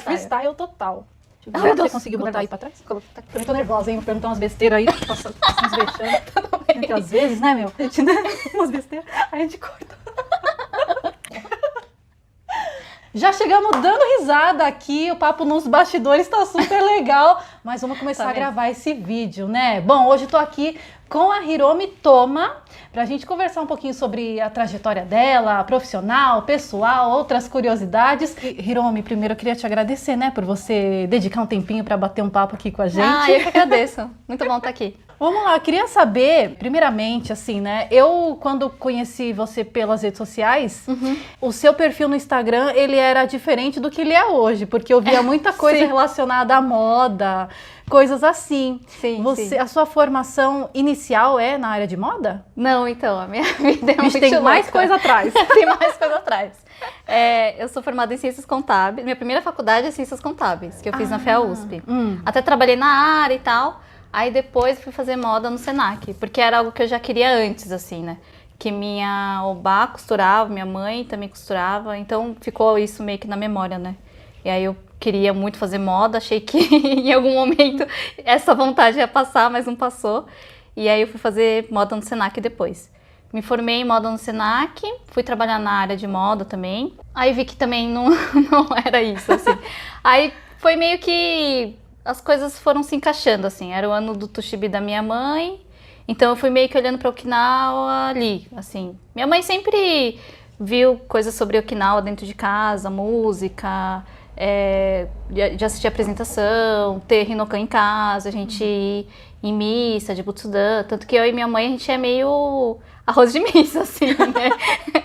freestyle total. Deixa eu ver, você conseguiu botar aí pra trás? Eu tô nervosa, hein? Vou perguntar umas besteiras aí, posso uns vexame. Porque às vezes, né, meu? A gente, né? Umas besteiras, aí a gente corta. Já chegamos dando risada aqui, o papo nos bastidores tá super legal, mas vamos começar a gravar esse vídeo, né? Bom, hoje eu tô aqui com a Hiromi Toma, pra gente conversar um pouquinho sobre a trajetória dela, profissional, pessoal, outras curiosidades. E, Hiromi, primeiro eu queria te agradecer, né, por você dedicar um tempinho pra bater um papo aqui com a gente. Ah, eu que agradeço. Muito bom estar aqui. Vamos lá, eu queria saber, primeiramente, assim, né? Eu, quando conheci você pelas redes sociais, o seu perfil no Instagram, ele era diferente do que ele é hoje, porque eu via muita coisa relacionada à moda, coisas assim. Sim, sim. A sua formação inicial é na área de moda? Não, então, a minha vida é muito tem louca. mais coisa atrás. Tem mais coisa atrás. Eu sou formada em Ciências Contábeis. Minha primeira faculdade é Ciências Contábeis, que eu fiz na FEA USP. Até trabalhei na área e tal. Aí depois fui fazer moda no Senac, porque era algo que eu já queria antes, assim, né? Que minha obá costurava, minha mãe também costurava, então ficou isso meio que na memória, né? E aí eu queria muito fazer moda, achei que em algum momento essa vontade ia passar, mas não passou. E aí eu fui fazer moda no Senac depois. Me formei em moda no Senac, fui trabalhar na área de moda também. Aí vi que também não era isso, assim. Aí foi meio que... as coisas foram se encaixando, assim, era o ano do Tushibi da minha mãe, então eu fui meio que olhando para Okinawa ali, assim. Minha mãe sempre viu coisas sobre Okinawa dentro de casa, música, de assistir apresentação, ter Rinokan em casa, a gente ir em missa de Butsudan, tanto que eu e minha mãe, a gente é meio arroz de missa, assim, né?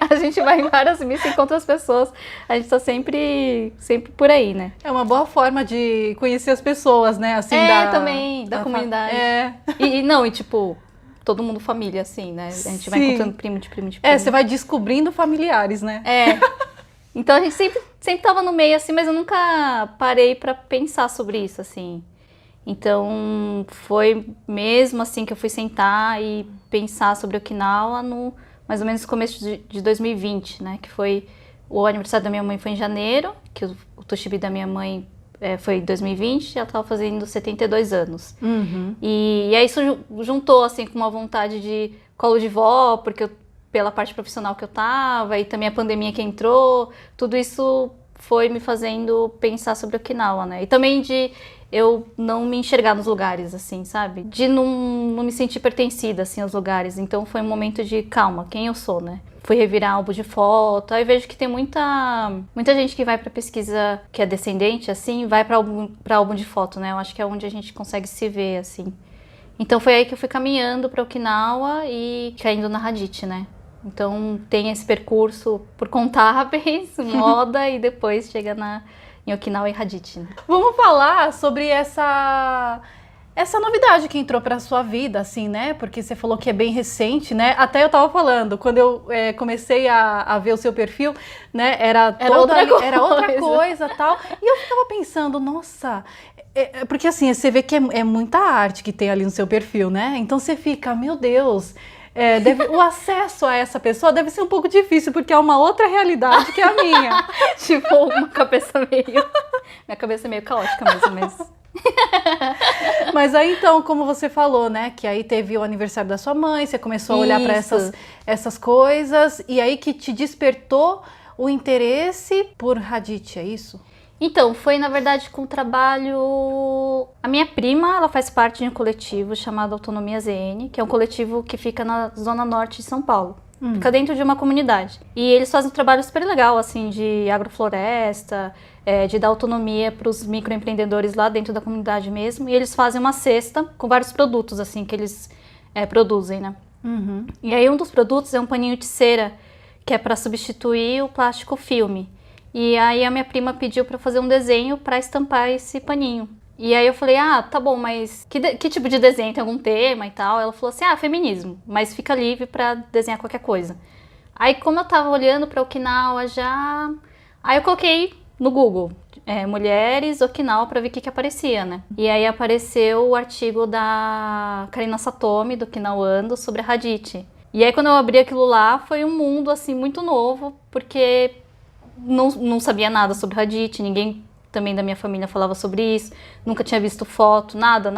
A gente vai em várias missas, encontra as pessoas, a gente tá sempre por aí, né? É uma boa forma de conhecer as pessoas, né? Assim, também, da comunidade. E tipo, todo mundo família, assim, né? A gente vai encontrando primo de primo de primo. Você vai descobrindo familiares, né? Então a gente sempre tava no meio, assim, mas eu nunca parei pra pensar sobre isso, assim. Então, foi mesmo assim que eu fui sentar e pensar sobre Okinawa no mais ou menos no começo de 2020, né? Que foi o aniversário da minha mãe foi em janeiro, que o Tushibi da minha mãe foi em 2020, e ela estava fazendo 72 anos. E aí isso juntou assim com uma vontade de colo de vó, porque pela parte profissional que eu tava, e também a pandemia que entrou, tudo isso foi me fazendo pensar sobre Okinawa, né? E também de eu não me enxergar nos lugares, assim, sabe? De não me sentir pertencida, assim, aos lugares. Então foi um momento de calma, quem eu sou, né? Fui revirar álbum de foto, aí vejo que tem muita gente que vai pra pesquisa, que é descendente, assim, vai pra álbum de foto, né? Eu acho que é onde a gente consegue se ver, assim. Então foi aí que eu fui caminhando pra Okinawa e caindo na Hadith, né? Então tem esse percurso por contábeis, moda, e depois chega em Okinawa e Hadith. Né? Vamos falar sobre essa novidade que entrou para sua vida, assim, né? Porque você falou que é bem recente, né? Até eu tava falando, quando eu comecei a ver o seu perfil, né? Era outra coisa, tal. E eu ficava pensando, nossa... porque assim, você vê que é muita arte que tem ali no seu perfil, né? Então você fica, meu Deus... o acesso a essa pessoa deve ser um pouco difícil, porque é uma outra realidade que a minha. Tipo, uma cabeça meio... Minha cabeça é meio caótica mesmo, mas... Mas aí então, como você falou, né, que aí teve o aniversário da sua mãe, você começou a olhar para essas coisas, e aí que te despertou o interesse por Hadith, é isso? Então, foi na verdade com o trabalho... A minha prima, ela faz parte de um coletivo chamado Autonomia ZN, que é um coletivo que fica na zona norte de São Paulo. Fica dentro de uma comunidade. E eles fazem um trabalho super legal, assim, de agrofloresta, de dar autonomia para os microempreendedores lá dentro da comunidade mesmo. E eles fazem uma cesta com vários produtos, assim, que eles produzem, né? E aí um dos produtos é um paninho de cera, que é para substituir o plástico filme. E aí a minha prima pediu para fazer um desenho para estampar esse paninho. E aí eu falei, tá bom, mas que tipo de desenho? Tem algum tema e tal? Ela falou assim, feminismo, mas fica livre para desenhar qualquer coisa. Aí como eu tava olhando para Okinawa já... Aí eu coloquei no Google, mulheres Okinawa, para ver o que aparecia, né? E aí apareceu o artigo da Karina Satomi, do Okinawando, sobre a Hadith. E aí quando eu abri aquilo lá, foi um mundo assim muito novo, porque... Não sabia nada sobre Hadith, ninguém também da minha família falava sobre isso, nunca tinha visto foto, nada.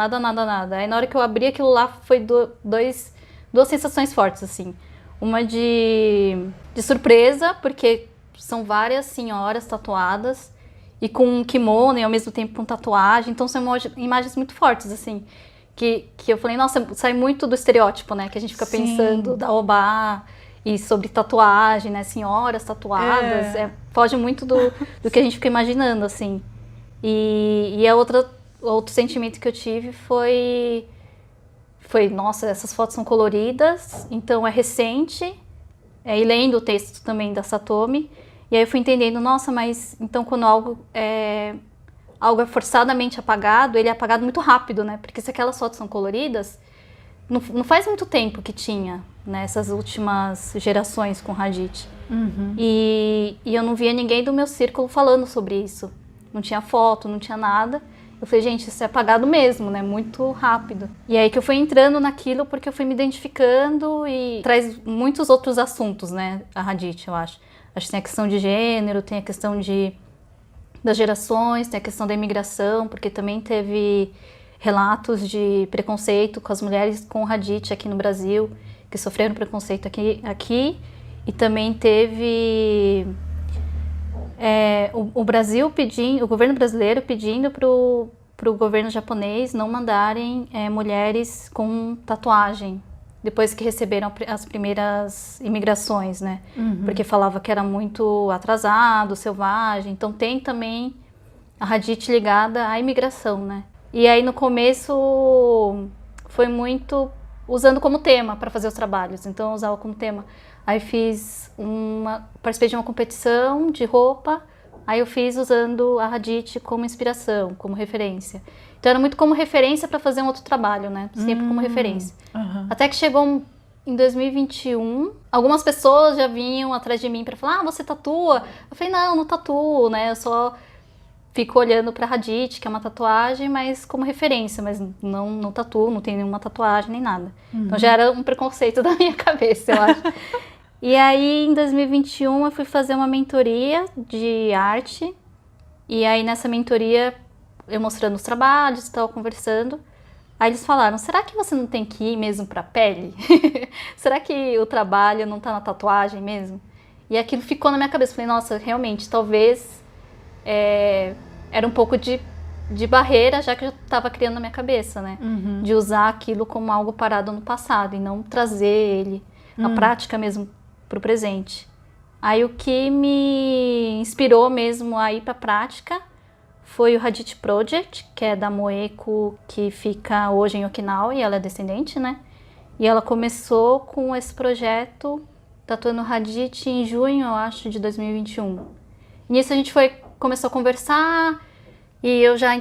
Aí na hora que eu abri aquilo lá, foi duas sensações fortes, assim. Uma de surpresa, porque são várias senhoras tatuadas, e com um kimono e ao mesmo tempo com tatuagem, então são imagens muito fortes, assim, que eu falei, nossa, sai muito do estereótipo, né, que a gente fica pensando da Obá e sobre tatuagem, né, senhoras tatuadas, foge muito do que a gente fica imaginando, assim. E outro sentimento que eu tive foi, nossa, essas fotos são coloridas, então é recente, e lendo o texto também da Satomi, e aí eu fui entendendo, nossa, mas então quando algo é forçadamente apagado, ele é apagado muito rápido, né? Porque se aquelas fotos são coloridas, não faz muito tempo que tinha, né? Essas últimas gerações com Hadith. E eu não via ninguém do meu círculo falando sobre isso. Não tinha foto, não tinha nada. Eu falei, gente, isso é apagado mesmo, né? Muito rápido. E aí que eu fui entrando naquilo porque eu fui me identificando e traz muitos outros assuntos, né? A Hadith, eu acho. Acho que tem a questão de gênero, tem a questão das gerações, tem a questão da imigração, porque também teve relatos de preconceito com as mulheres com Hadith aqui no Brasil, que sofreram preconceito aqui. E também teve o governo brasileiro pedindo para o governo japonês não mandarem mulheres com tatuagem, depois que receberam as primeiras imigrações, né? Porque falava que era muito atrasado, selvagem. Então tem também a Hadith ligada à imigração, né? E aí no começo foi muito usando como tema para fazer os trabalhos. Então eu usava como tema. Aí participei de uma competição de roupa. Aí eu fiz usando a Hadith como inspiração, como referência. Então era muito como referência para fazer um outro trabalho, né? Sempre como referência. Até que chegou em 2021, algumas pessoas já vinham atrás de mim para falar, você tatua? Eu falei, não tatuo, né? Eu só fico olhando para Hadith, que é uma tatuagem, mas como referência, mas não tatuo, não tenho nenhuma tatuagem nem nada. Então já era um preconceito da minha cabeça, eu acho. E aí em 2021 eu fui fazer uma mentoria de arte, e aí nessa mentoria eu mostrando os trabalhos e tal, conversando. Aí eles falaram, será que você não tem que ir mesmo pra pele? Será que o trabalho não tá na tatuagem mesmo? E aquilo ficou na minha cabeça. Falei, nossa, realmente, talvez era um pouco de barreira, já que eu estava criando na minha cabeça, né? De usar aquilo como algo parado no passado e não trazer ele, a prática mesmo, pro presente. Aí o que me inspirou mesmo a ir pra prática foi o Hadith Project, que é da Moeko, que fica hoje em Okinawa, e ela é descendente, né? E ela começou com esse projeto, tatuando Hadith, em junho, eu acho, de 2021. E nisso a gente começou a conversar, e eu já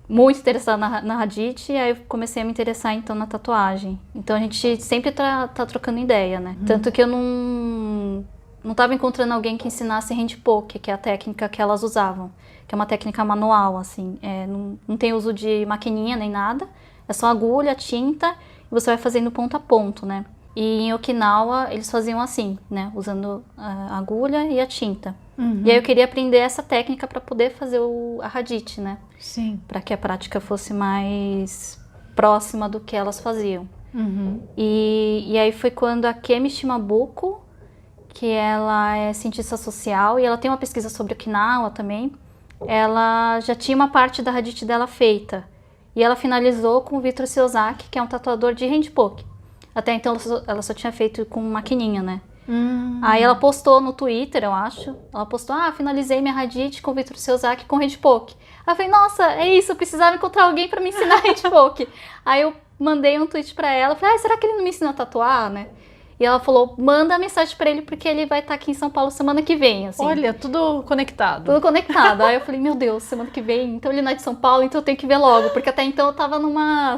muito interessada na Hadith, e aí eu comecei a me interessar, então, na tatuagem. Então a gente sempre tá trocando ideia, né? Tanto que eu não estava encontrando alguém que ensinasse handpoke, que é a técnica que elas usavam, que é uma técnica manual, assim, não tem uso de maquininha nem nada, é só agulha, tinta, e você vai fazendo ponto a ponto, né? E em Okinawa eles faziam assim, né, usando a agulha e a tinta. E aí eu queria aprender essa técnica para poder fazer a Hadith, né? Sim. Para que a prática fosse mais próxima do que elas faziam. E aí foi quando a Kemi Shimabuko, que ela é cientista social e ela tem uma pesquisa sobre Okinawa também, ela já tinha uma parte da Hadith dela feita. E ela finalizou com o Vitor Siozaki, que é um tatuador de handpoke. Até então ela só tinha feito com maquininha, né? Aí ela postou no Twitter, eu acho. Ela postou, finalizei minha Hadith com o Vitor Siozaki com handpoke. Aí eu falei, nossa, é isso, eu precisava encontrar alguém pra me ensinar handpoke. Aí eu mandei um tweet pra ela, falei, será que ele não me ensina a tatuar, né? E ela falou, manda a mensagem pra ele porque ele vai estar aqui em São Paulo semana que vem, assim. Olha, tudo conectado. Tudo conectado. Aí eu falei, meu Deus, semana que vem, então ele não é de São Paulo, então eu tenho que ver logo. Porque até então eu tava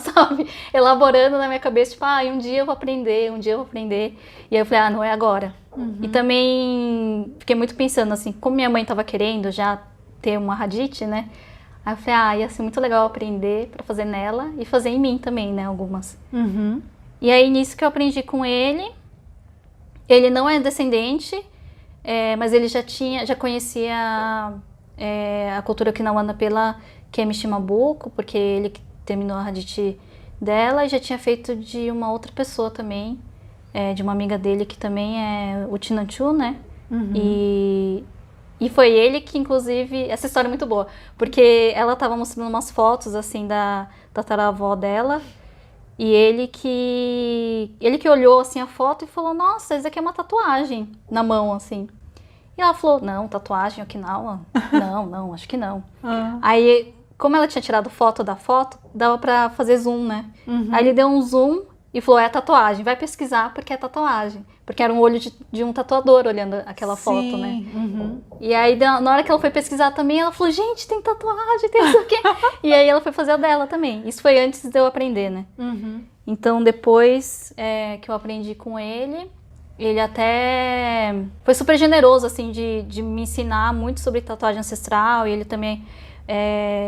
sabe, elaborando na minha cabeça, tipo, um dia eu vou aprender, um dia eu vou aprender. E aí eu falei, não é agora. E também fiquei muito pensando, assim, como minha mãe tava querendo já ter uma Hadith, né? Aí eu falei, ia ser muito legal aprender pra fazer nela e fazer em mim também, né, algumas. E aí nisso que eu aprendi com ele. Ele não é descendente, mas ele já conhecia a cultura okinawana pela Kemi Shimabuko, porque ele que terminou a Hadith dela, e já tinha feito de uma outra pessoa também, de uma amiga dele que também é o Chinanchu, né? E foi ele que, inclusive, essa história é muito boa, porque ela estava mostrando umas fotos, assim, da tataravó dela, e ele que olhou, assim, a foto e falou, nossa, isso aqui é uma tatuagem na mão, assim. E ela falou, não, tatuagem Okinawa? Não, acho que não. Aí, como ela tinha tirado foto da foto, dava pra fazer zoom, né? Aí ele deu um zoom e falou, é tatuagem, vai pesquisar porque é tatuagem. Porque era um olho de um tatuador olhando aquela foto, né? E aí, na hora que ela foi pesquisar também, ela falou, gente, tem tatuagem, tem isso aqui. E aí ela foi fazer a dela também. Isso foi antes de eu aprender, né? Então, depois que eu aprendi com ele até foi super generoso, assim, de me ensinar muito sobre tatuagem ancestral. E ele também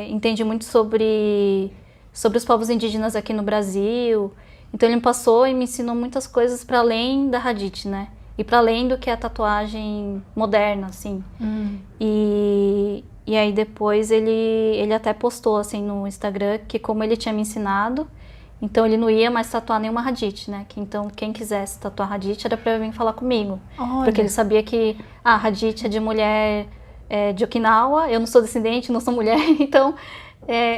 entende muito sobre os povos indígenas aqui no Brasil. Então ele me passou e me ensinou muitas coisas para além da Hadith, né? E para além do que é a tatuagem moderna, assim. E aí depois ele até postou, assim, no Instagram que como ele tinha me ensinado, então ele não ia mais tatuar nenhuma Hadith, né? Que então quem quisesse tatuar Hadith era para vir falar comigo. Olha. Porque ele sabia que a Hadith é de mulher de Okinawa, eu não sou descendente, não sou mulher, então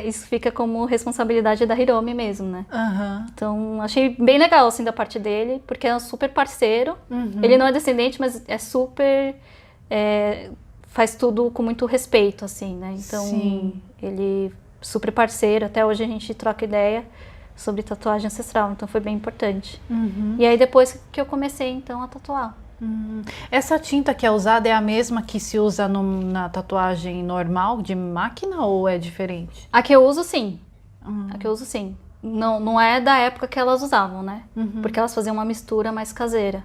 isso fica como responsabilidade da Hiromi mesmo, né? Então achei bem legal, assim, da parte dele, porque é um super parceiro. Ele não é descendente, mas é super... faz tudo com muito respeito, assim, né? Então, ele super parceiro, até hoje a gente troca ideia sobre tatuagem ancestral, então foi bem importante. E aí depois que eu comecei, então, a tatuar. Essa tinta que é usada é a mesma que se usa na tatuagem normal, de máquina, ou é diferente? A que eu uso, sim. A que eu uso, sim. Não é da época que elas usavam, né? Porque elas faziam uma mistura mais caseira.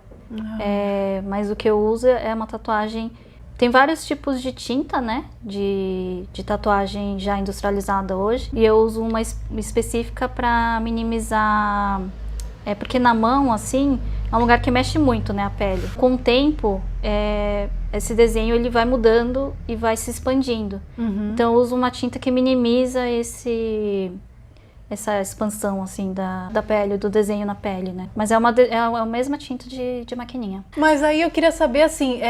Mas o que eu uso é uma tatuagem... Tem vários tipos de tinta, né? De tatuagem já industrializada hoje. E eu uso uma específica para minimizar... porque na mão, assim, é um lugar que mexe muito, né, a pele. Com o tempo, esse desenho ele vai mudando e vai se expandindo. Então eu uso uma tinta que minimiza essa expansão, assim, da pele, do desenho na pele, né. Mas é a mesma tinta de maquininha. Mas aí eu queria saber, assim,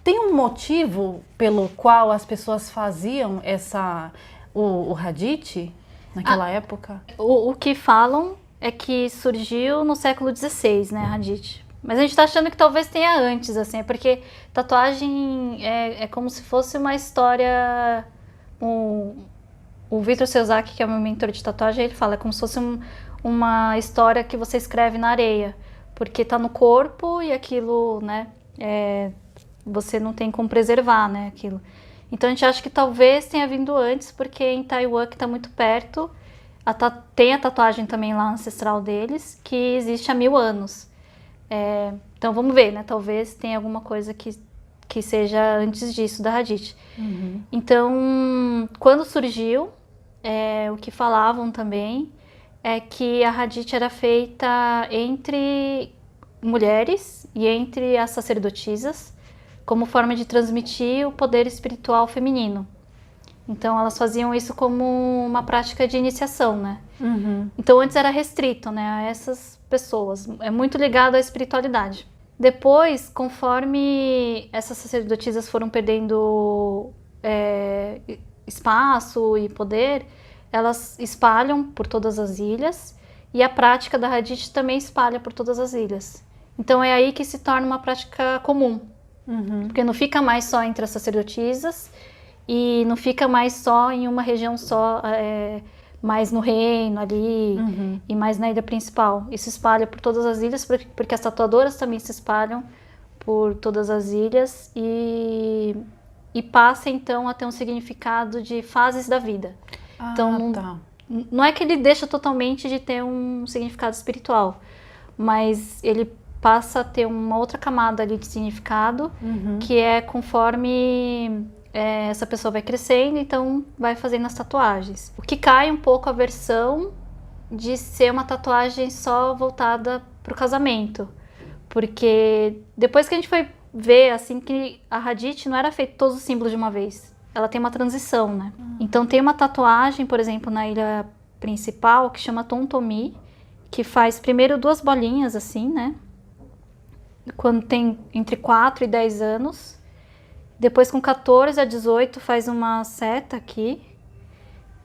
tem um motivo pelo qual as pessoas faziam o Hadith naquela época? O que falam é que surgiu no século XVI, né, Hadith. Mas a gente tá achando que talvez tenha antes, assim, porque tatuagem é como se fosse uma história... O Victor Sezak, que é o meu mentor de tatuagem, ele fala, é como se fosse uma história que você escreve na areia, porque tá no corpo e aquilo, né, você não tem como preservar, né, aquilo. Então a gente acha que talvez tenha vindo antes, porque em Taiwan, que tá muito perto, tem a tatuagem também lá ancestral deles, que existe há 1000 anos. Então vamos ver, né? Talvez tenha alguma coisa que seja antes disso, da Hadith. Então, quando surgiu, o que falavam também é que a Hadith era feita entre mulheres e entre as sacerdotisas, como forma de transmitir o poder espiritual feminino. Então elas faziam isso como uma prática de iniciação, né? Então antes era restrito, né, a essas pessoas, é muito ligado à espiritualidade. Depois, conforme essas sacerdotisas foram perdendo espaço e poder, elas espalham por todas as ilhas e a prática da Hadith também espalha por todas as ilhas. Então é aí que se torna uma prática comum, porque não fica mais só entre as sacerdotisas e não fica mais só em uma região só, mais no reino ali e mais na ilha principal. Isso espalha por todas as ilhas, porque as tatuadoras também se espalham por todas as ilhas e passa então a ter um significado de fases da vida. Então não é que ele deixa totalmente de ter um significado espiritual, mas ele passa a ter uma outra camada ali de significado, que é conforme essa pessoa vai crescendo, então vai fazendo as tatuagens. O que cai um pouco a versão de ser uma tatuagem só voltada para o casamento, porque depois que a gente foi ver, assim, que a Hadith não era feito todos os símbolos de uma vez. Ela tem uma transição, né? Então tem uma tatuagem, por exemplo, na ilha principal, que chama Tontomi, que faz primeiro 2 bolinhas, assim, né? Quando tem entre 4 e 10 anos. Depois, com 14 a 18, faz uma seta aqui.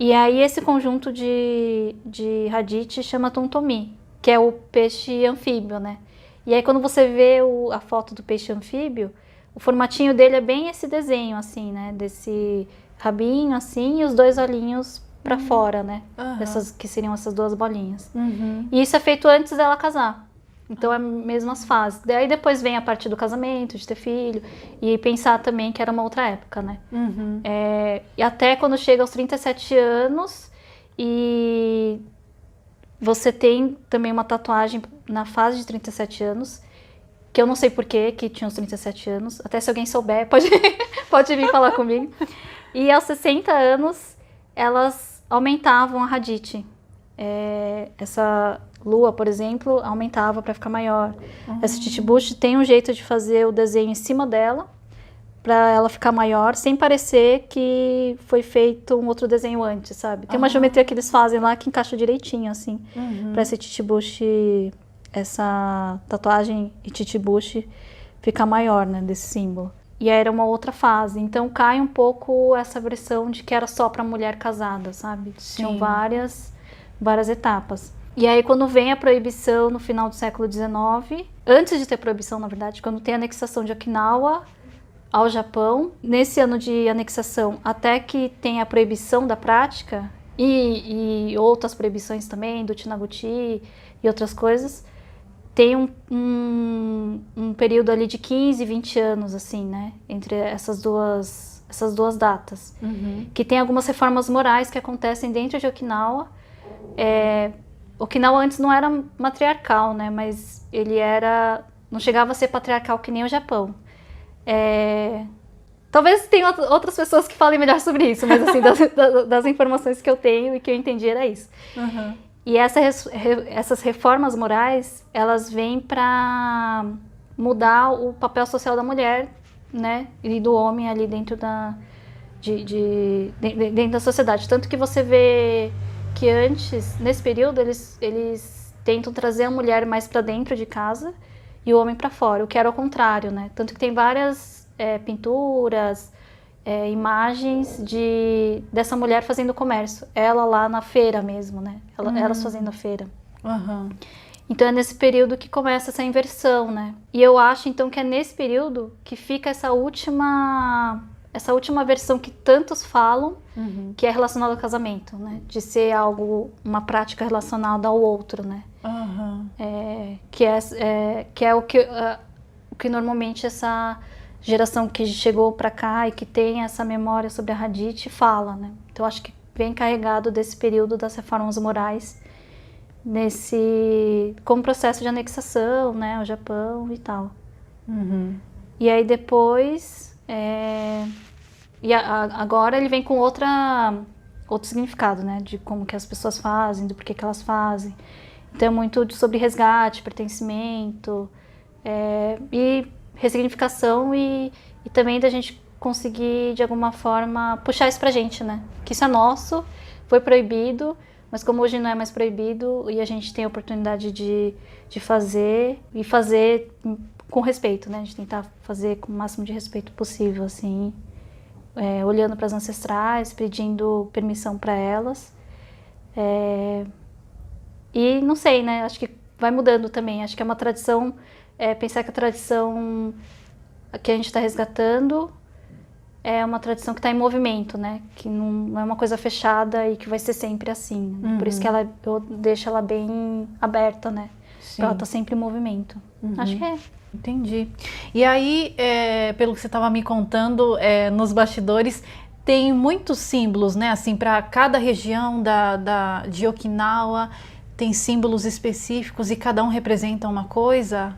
E aí esse conjunto de Hadith chama Tontomi, que é o peixe anfíbio, né? E aí quando você vê a foto do peixe anfíbio, o formatinho dele é bem esse desenho, assim, né? Desse rabinho, assim, e os 2 olhinhos pra fora, né? Que seriam essas 2 bolinhas. E isso é feito antes dela casar. Então é mesmo as fases. Daí depois vem a parte do casamento, de ter filho, e pensar também que era uma outra época, né? E até quando chega aos 37 anos, e você tem também uma tatuagem na fase de 37 anos, que eu não sei por que tinha os 37 anos, até se alguém souber, pode vir falar comigo. E aos 60 anos, elas aumentavam a Hadith. Essa lua, por exemplo, aumentava para ficar maior. Essa Titibush tem um jeito de fazer o desenho em cima dela, para ela ficar maior, sem parecer que foi feito um outro desenho antes, sabe? Tem uma geometria que eles fazem lá que encaixa direitinho, assim, para esse Titibush, essa tatuagem e Titibush ficar maior, né, desse símbolo. E aí era uma outra fase, então cai um pouco essa versão de que era só para mulher casada, sabe? Sim. Tinham várias etapas. E aí quando vem a proibição no final do século XIX, antes de ter proibição, na verdade, quando tem a anexação de Okinawa ao Japão, nesse ano de anexação, até que tem a proibição da prática, e outras proibições também, do Tinaguchi e outras coisas, tem um período ali de 15, 20 anos, assim, né, entre essas duas datas, que tem algumas reformas morais que acontecem dentro de Okinawa. Okinawa antes não era matriarcal, né, mas ele não chegava a ser patriarcal que nem o Japão. Talvez tenha outras pessoas que falem melhor sobre isso, mas assim, das informações que eu tenho e que eu entendi era isso. E essas reformas morais, elas vêm para mudar o papel social da mulher, né, e do homem ali dentro dentro da sociedade. Tanto que você vê que antes, nesse período, eles tentam trazer a mulher mais para dentro de casa e o homem para fora, o que era o contrário, né? Tanto que tem várias pinturas, imagens dessa mulher fazendo comércio. Ela lá na feira mesmo, né? Elas fazendo a feira. Então é nesse período que começa essa inversão, né? E eu acho, então, que é nesse período que fica essa última versão que tantos falam, que é relacionada ao casamento, né? De ser uma prática relacionada ao outro, né? Que é o que normalmente essa geração que chegou para cá e que tem essa memória sobre a Hadith fala, né? Então acho que vem carregado desse período das reformas morais, como processo de anexação, né, ao Japão e tal. E aí depois, agora ele vem com outro significado, né, de como que as pessoas fazem, do porquê que elas fazem. Então é muito sobre resgate, pertencimento, e ressignificação e também da gente conseguir, de alguma forma, puxar isso pra gente, né? Que isso é nosso, foi proibido, mas como hoje não é mais proibido e a gente tem a oportunidade de fazer e fazer com respeito, né? A gente tentar fazer com o máximo de respeito possível, assim, olhando para as ancestrais, pedindo permissão para elas. E não sei, né? Acho que vai mudando também. Acho que é uma tradição, pensar que a tradição que a gente está resgatando é uma tradição que está em movimento, né? Que não é uma coisa fechada e que vai ser sempre assim. Né? Por isso que eu deixo ela bem aberta, né? Sim. Ela está sempre em movimento. Acho que é. Entendi. E aí, pelo que você estava me contando, nos bastidores, tem muitos símbolos, né? Assim, para cada região de Okinawa, tem símbolos específicos e cada um representa uma coisa?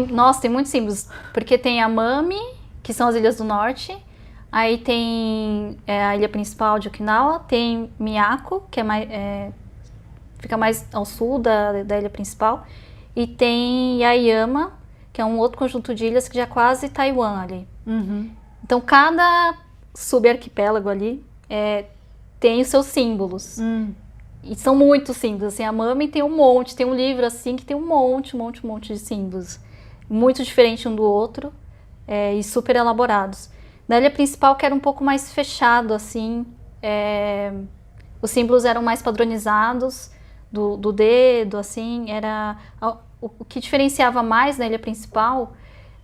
Nossa, tem muitos símbolos. Porque tem a Mami, que são as ilhas do norte. Aí tem a ilha principal de Okinawa. Tem Miyako, que fica mais ao sul da ilha principal. E tem Yaeyama, que é um outro conjunto de ilhas que já é quase Taiwan ali. Uhum. Então, cada subarquipélago ali tem os seus símbolos. E são muitos símbolos. Assim, a Amami tem um monte, tem um livro assim que tem um monte de símbolos. Muito diferente um do outro e super elaborados. Na ilha principal, que era um pouco mais fechado, assim, os símbolos eram mais padronizados, do dedo, assim, o que diferenciava mais na ilha principal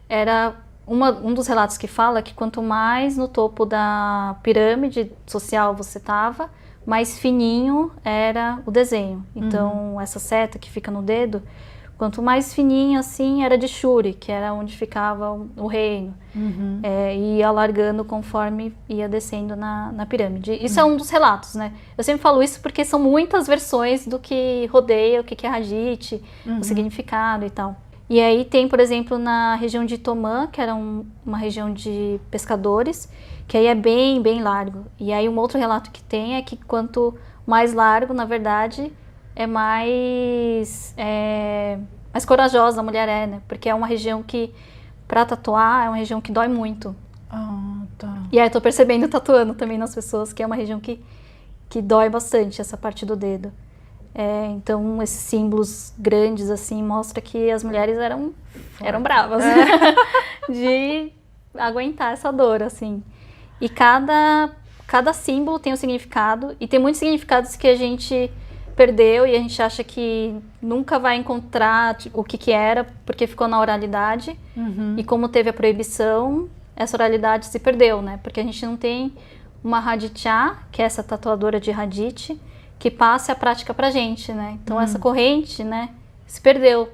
era um dos relatos que fala que quanto mais no topo da pirâmide social você estava, mais fininho era o desenho. Então, essa seta que fica no dedo, quanto mais fininho assim, era de Shuri, que era onde ficava o reino. E ia alargando conforme ia descendo na pirâmide. Isso é um dos relatos, né? Eu sempre falo isso porque são muitas versões do que rodeia, o que é Hadith, o significado e tal. E aí tem, por exemplo, na região de Tomã, que era uma região de pescadores, que aí é bem, bem largo. E aí um outro relato que tem é que quanto mais largo, na verdade, mais corajosa a mulher né? Porque é uma região que, pra tatuar, é uma região que dói muito. Tá. E aí eu tô percebendo, tatuando também nas pessoas, que é uma região que dói bastante, essa parte do dedo. Então, esses símbolos grandes, assim, mostra que as mulheres eram bravas, de aguentar essa dor, assim. E cada símbolo tem um significado, e tem muitos significados que a gente perdeu e a gente acha que nunca vai encontrar o que era, porque ficou na oralidade. E como teve a proibição, essa oralidade se perdeu, né? Porque a gente não tem uma Hadithá, que é essa tatuadora de Hadith, que passe a prática pra gente, né? Então essa corrente, né, se perdeu.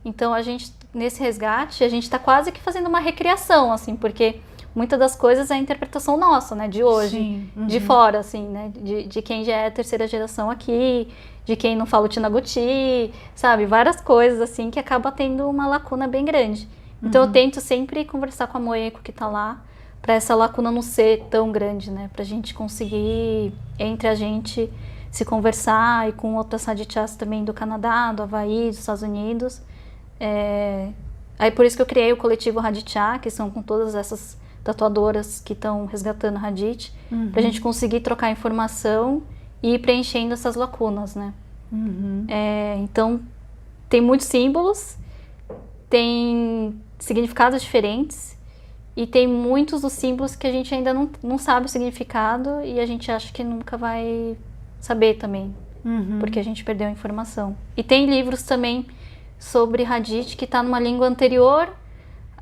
Então a gente, nesse resgate, a gente tá quase que fazendo uma recriação, assim, porque muitas das coisas é a interpretação nossa, né, de hoje, Sim. de fora, assim, né, de quem já é a terceira geração aqui, de quem não fala o Tinaguti, sabe, várias coisas, assim, que acaba tendo uma lacuna bem grande. Então eu tento sempre conversar com a Moeko que tá lá, pra essa lacuna não ser tão grande, né, pra gente conseguir, entre a gente, se conversar, e com outras Hadithás também do Canadá, do Havaí, dos Estados Unidos. Aí por isso que eu criei o coletivo Hadithá, que são com todas essas tatuadoras que estão resgatando Hadith, pra gente conseguir trocar informação e ir preenchendo essas lacunas, né? Então, tem muitos símbolos, tem significados diferentes, e tem muitos dos símbolos que a gente ainda não sabe o significado, e a gente acha que nunca vai saber também, porque a gente perdeu a informação. E tem livros também sobre Hadith que está numa língua anterior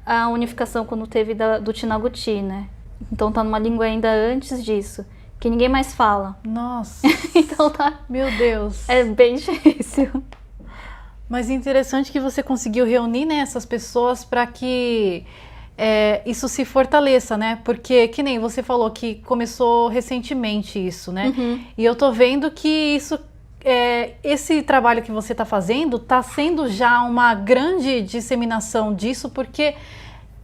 à unificação, quando teve do Tinaguti, né? Então tá numa língua ainda antes disso, que ninguém mais fala. Nossa! Então tá... Meu Deus! É bem difícil. Mas interessante que você conseguiu reunir, né, essas pessoas para que isso se fortaleça, né? Porque, que nem você falou que começou recentemente isso, né? E eu tô vendo que isso, esse trabalho que você tá fazendo tá sendo já uma grande disseminação disso, porque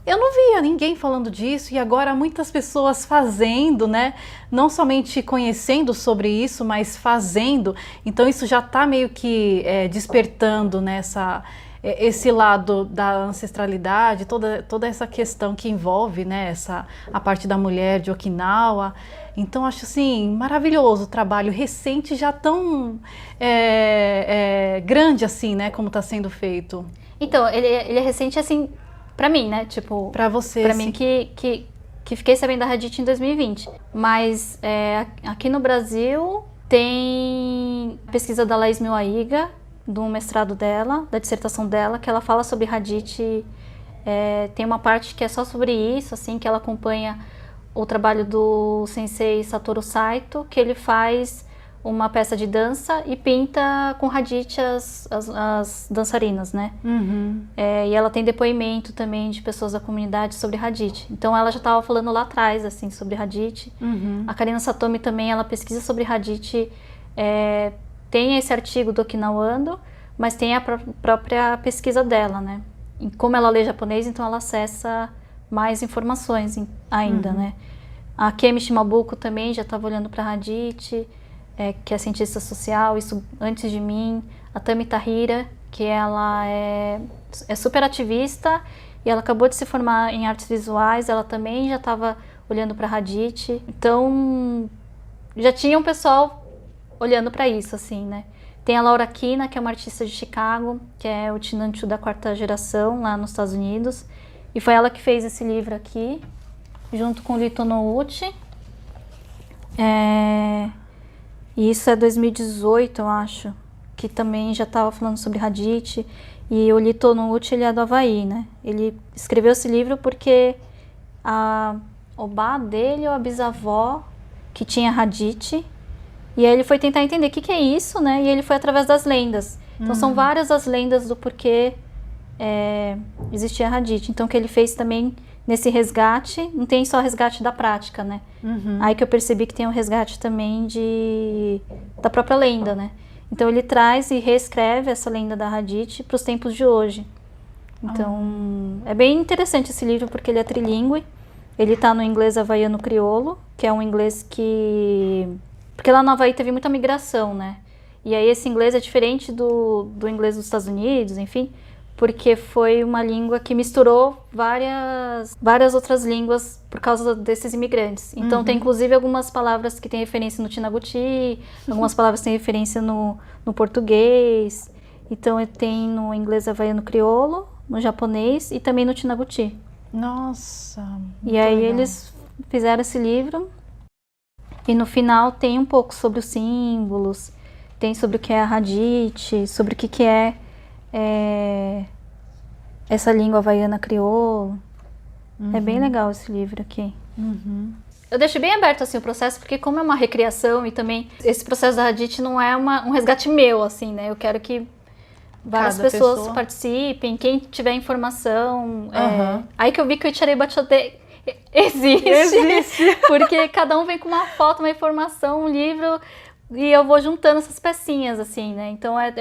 eu não via ninguém falando disso, e agora muitas pessoas fazendo, né? Não somente conhecendo sobre isso, mas fazendo. Então isso já tá meio que despertando nessa... esse lado da ancestralidade, toda essa questão que envolve, né, a parte da mulher de Okinawa. Então, acho assim, maravilhoso o trabalho recente, já tão grande assim, né, como está sendo feito. Então, ele é recente assim, pra mim, né, tipo... Pra você, Pra sim. mim que fiquei sabendo da Hadith em 2020. Mas aqui no Brasil tem pesquisa da Laís Miwaiga, do mestrado dela, da dissertação dela, que ela fala sobre Hadith. Tem uma parte que é só sobre isso, assim, que ela acompanha o trabalho do sensei Satoru Saito, que ele faz uma peça de dança e pinta com Hadith as dançarinas, né? E ela tem depoimento também de pessoas da comunidade sobre Hadith. Então ela já estava falando lá atrás, assim, sobre Hadith. A Karina Satomi também, ela pesquisa sobre Hadith. Tem esse artigo do Okinawando, mas tem a própria pesquisa dela, né? E como ela lê japonês, então ela acessa mais informações ainda, né? A Kemi Shimabuko também já estava olhando para Hadith, que é cientista social, isso antes de mim. A Tami Tahira, que ela é é super ativista e ela acabou de se formar em artes visuais, ela também já estava olhando para Hadith, então já tinha um pessoal olhando para isso, assim, né? Tem a Laura Kina, que é uma artista de Chicago, que é o Chinanchu da 4ª geração lá nos Estados Unidos, e foi ela que fez esse livro aqui, junto com o Lito Nouchi. E isso é 2018, eu acho, que também já estava falando sobre Hadith. E o Lito Nouchi, ele é do Havaí, né? Ele escreveu esse livro porque a obá dele ou a bisavó que tinha Hadith, e aí ele foi tentar entender o que é isso, né? E ele foi através das lendas. Então são várias as lendas do porquê existia Hadith. Então o que ele fez também nesse resgate, não tem só resgate da prática, né? Aí que eu percebi que tem um resgate também da própria lenda, né? Então ele traz e reescreve essa lenda da Hadith para os tempos de hoje. Então é bem interessante esse livro porque ele é trilingüe. Ele está no inglês havaiano crioulo, que é um inglês que... Porque lá no Havaí teve muita migração, né? E aí esse inglês é diferente do inglês dos Estados Unidos, enfim, porque foi uma língua que misturou várias outras línguas por causa desses imigrantes. Então tem inclusive algumas palavras que têm referência no Tinaguti, algumas palavras que têm referência no português. Então tem no inglês havaiano crioulo, no japonês e também no Tinaguti. Nossa! E aí eles fizeram esse livro e no final tem um pouco sobre os símbolos, tem sobre o que é a Hadith, sobre o que é essa língua havaiana crioulo. É bem legal esse livro aqui. Eu deixo bem aberto assim o processo, porque como é uma recriação e também esse processo da Hadith não é um resgate meu, assim, né? Eu quero que várias pessoas participem, quem tiver informação. Aí que eu vi que o Icharei Bachote existe. Porque cada um vem com uma foto, uma informação, um livro, e eu vou juntando essas pecinhas, assim, né? Então é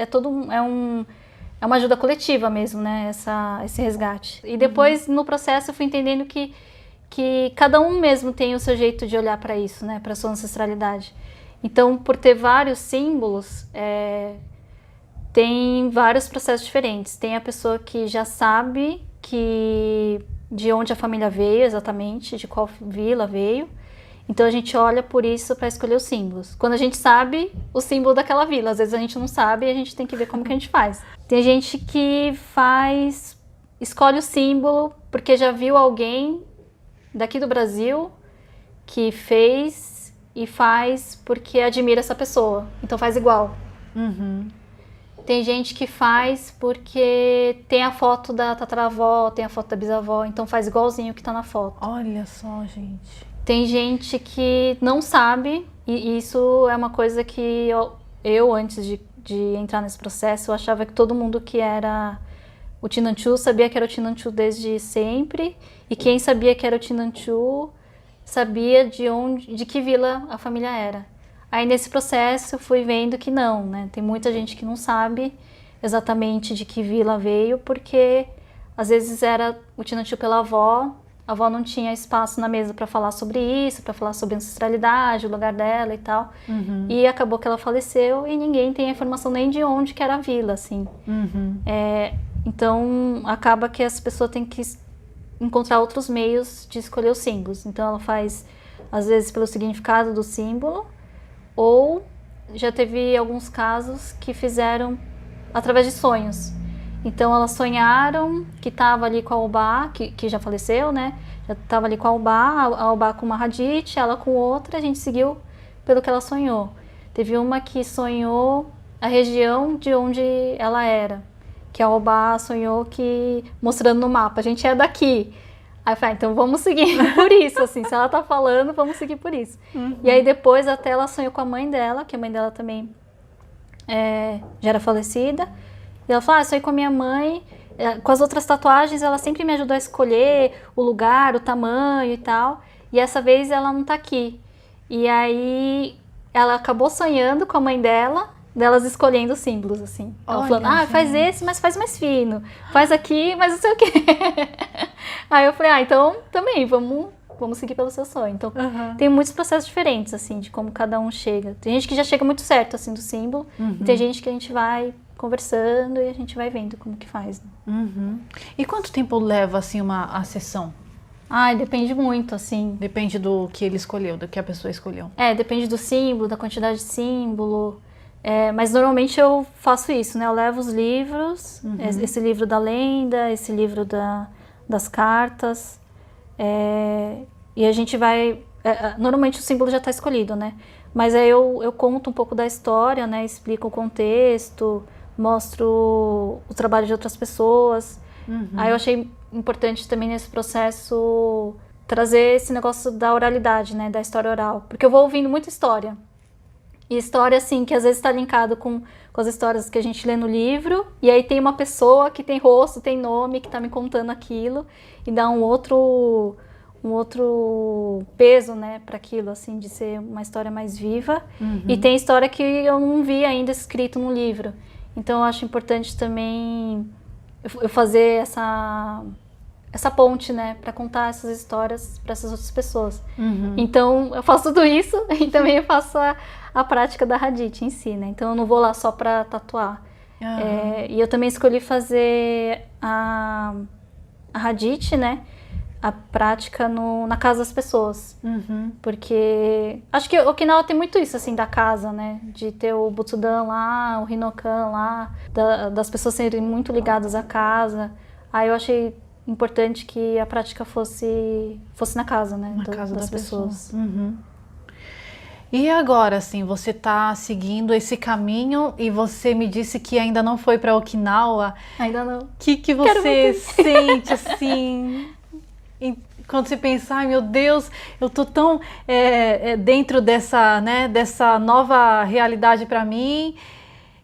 uma ajuda coletiva mesmo, né? Esse resgate. E depois, no processo, eu fui entendendo que cada um mesmo tem o seu jeito de olhar para isso, né? Para sua ancestralidade. Então, por ter vários símbolos, tem vários processos diferentes. Tem a pessoa que já sabe de onde a família veio exatamente, de qual vila veio. Então a gente olha por isso para escolher os símbolos. Quando a gente sabe o símbolo daquela vila, às vezes a gente não sabe e a gente tem que ver como que a gente faz. Tem gente que escolhe o símbolo porque já viu alguém daqui do Brasil que fez e faz porque admira essa pessoa. Então faz igual. Tem gente que faz porque tem a foto da tataravó, tem a foto da bisavó, então faz igualzinho que tá na foto. Olha só, gente. Tem gente que não sabe, e isso é uma coisa que eu antes de entrar nesse processo, eu achava que todo mundo que era o Chinanchu sabia que era o Chinanchu desde sempre, e quem sabia que era o Chinanchu sabia de que vila a família era. Aí nesse processo eu fui vendo que não, né? Tem muita gente que não sabe exatamente de que vila veio, porque às vezes era o Chinanchu pela avó, a avó não tinha espaço na mesa para falar sobre isso, para falar sobre ancestralidade, o lugar dela e tal. E acabou que ela faleceu e ninguém tem a informação nem de onde que era a vila, assim. Então acaba que as pessoas têm que encontrar outros meios de escolher os símbolos. Então ela faz, às vezes, pelo significado do símbolo, ou já teve alguns casos que fizeram através de sonhos. Então elas sonharam que estava ali com a Obá, que já faleceu, né? Já estava ali com a Obá com uma Hadith, ela com outra, a gente seguiu pelo que ela sonhou. Teve uma que sonhou a região de onde ela era, que a Obá sonhou que, mostrando no mapa, a gente é daqui. Aí eu falei, então vamos seguir por isso, assim, se ela tá falando, vamos seguir por isso. E aí depois até ela sonhou com a mãe dela, que a mãe dela também já era falecida. E ela falou, sonhei com a minha mãe, com as outras tatuagens ela sempre me ajudou a escolher o lugar, o tamanho e tal. E essa vez ela não tá aqui. E aí ela acabou sonhando com a mãe delas escolhendo os símbolos, assim. Ela falando, faz esse, mas faz mais fino. Faz aqui, mas não sei o quê. Aí eu falei, então também, vamos seguir pelo seu sonho. Então, tem muitos processos diferentes, assim, de como cada um chega. Tem gente que já chega muito certo, assim, do símbolo. E tem gente que a gente vai conversando e a gente vai vendo como que faz. Né? Uhum. E quanto tempo leva, assim, a sessão? Ai, depende muito, assim. Depende do que ele escolheu, do que a pessoa escolheu. Depende do símbolo, da quantidade de símbolo. Mas normalmente eu faço isso, né? Eu levo os livros, esse livro da lenda, esse livro das cartas. E a gente vai... normalmente o símbolo já está escolhido, né? Mas aí eu conto um pouco da história, né? Explico o contexto, mostro o trabalho de outras pessoas. Aí eu achei importante também nesse processo trazer esse negócio da oralidade, né? Da história oral. Porque eu vou ouvindo muita história. E história, assim, que às vezes está linkado com as histórias que a gente lê no livro. E aí tem uma pessoa que tem rosto, tem nome, que está me contando aquilo. E dá um outro peso, né, para aquilo, assim, de ser uma história mais viva. E tem história que eu não vi ainda escrito no livro. Então eu acho importante também eu fazer essa ponte, né, para contar essas histórias para essas outras pessoas. Então eu faço tudo isso e também eu faço a prática da Hadith em si, né. Então eu não vou lá só para tatuar. E eu também escolhi fazer a Hadith, né, a prática na casa das pessoas. Porque acho que Okinawa tem muito isso, assim, da casa, né? De ter o Butsudan lá, o Hinokan lá, das pessoas serem muito ligadas à casa. Aí eu achei importante que a prática fosse na casa, né? Na casa das pessoas. E agora, assim, você tá seguindo esse caminho e você me disse que ainda não foi para Okinawa. Ainda não. O que você sente, assim... Quando você pensa, ai meu Deus, eu tô tão dentro dessa nova realidade para mim.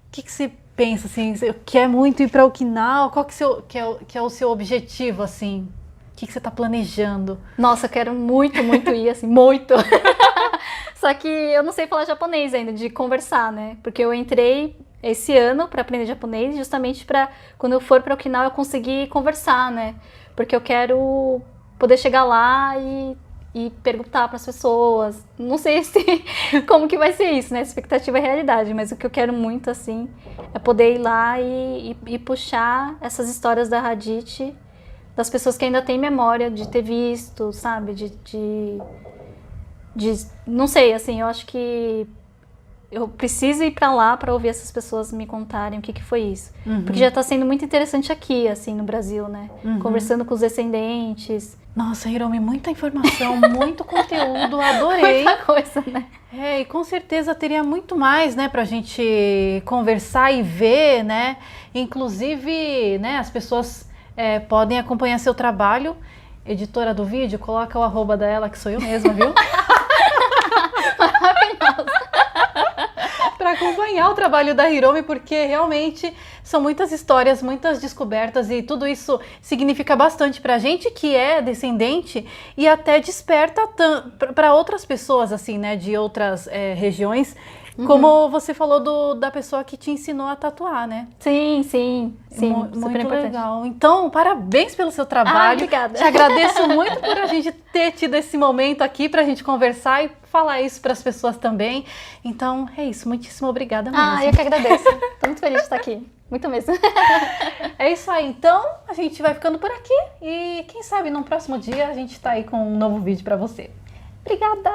O que você pensa, assim, você quer muito ir para Okinawa? Qual que é o seu objetivo, assim? O que você tá planejando? Nossa, eu quero muito, muito ir, assim, muito. Só que eu não sei falar japonês ainda, de conversar, né? Porque eu entrei esse ano para aprender japonês, justamente para quando eu for para Okinawa eu conseguir conversar, né? Porque eu quero poder chegar lá e perguntar para as pessoas. Não sei como que vai ser isso, né? Expectativa é realidade, mas o que eu quero muito, assim, é poder ir lá e puxar essas histórias da Hadith das pessoas que ainda têm memória de ter visto, sabe? Não sei, assim, eu acho que eu preciso ir para lá para ouvir essas pessoas me contarem o que foi isso. Porque já está sendo muito interessante aqui, assim, no Brasil, né? Conversando com os descendentes. Nossa, Hiromi, muita informação, muito conteúdo, adorei. Muita coisa, né? E com certeza teria muito mais, né, pra gente conversar e ver, né? Inclusive, né, as pessoas podem acompanhar seu trabalho. Editora do vídeo, coloca o arroba dela, que sou eu mesma, viu? Maravilhosa. Para acompanhar o trabalho da Hiromi, porque realmente são muitas histórias, muitas descobertas e tudo isso significa bastante para a gente que é descendente e até desperta para outras pessoas, assim, né, de outras regiões, como você falou da pessoa que te ensinou a tatuar, né? Sim. Muito legal. Então, parabéns pelo seu trabalho. Obrigada. Te agradeço muito por a gente ter tido esse momento aqui para a gente conversar e falar isso para as pessoas também. Então, é isso. Muitíssimo obrigada mesmo. Eu que agradeço. Tô muito feliz de estar aqui. Muito mesmo. É isso aí. Então, a gente vai ficando por aqui e quem sabe no próximo dia a gente tá aí com um novo vídeo para você. Obrigada!